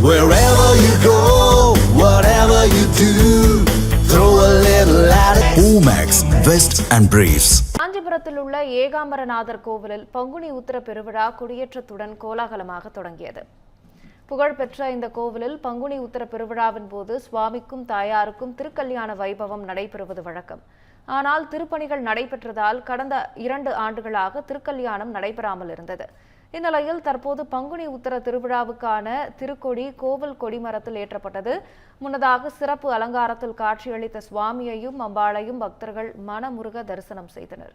Wherever you go, whatever you do, throw a little at it. Omax, Vest and Briefs. காஞ்சிபுரத்தில் உள்ள ஏகாம்பரநாதர் கோவிலில் பங்குனி உத்திர பெருவிழா கொடியேற்றத்துடன் கோலாகலமாக தொடங்கியது. புகழ்பெற்ற இந்த கோவிலில் பங்குனி உத்திர பெருவிழாவின் போது சுவாமிக்கும் தாயாருக்கும் திருக்கல்யாண வைபவம் நடைபெறுவது வழக்கம். ஆனால் திருப்பணிகள் நடைபெற்றதால் கடந்த 2 ஆண்டுகளாக திருக்கல்யாணம் நடைபெறாமல் இருந்தது. இந்நிலையில் தற்போது பங்குனி உத்திர திருவிழாவுக்கான திருக்கொடி கோவில் கொடிமரத்தில் ஏற்றப்பட்டது. முன்னதாக சிறப்பு அலங்காரத்தில் காட்சியளித்த சுவாமியையும் அம்பாளையும் பக்தர்கள் மனமுருக தரிசனம் செய்தனர்.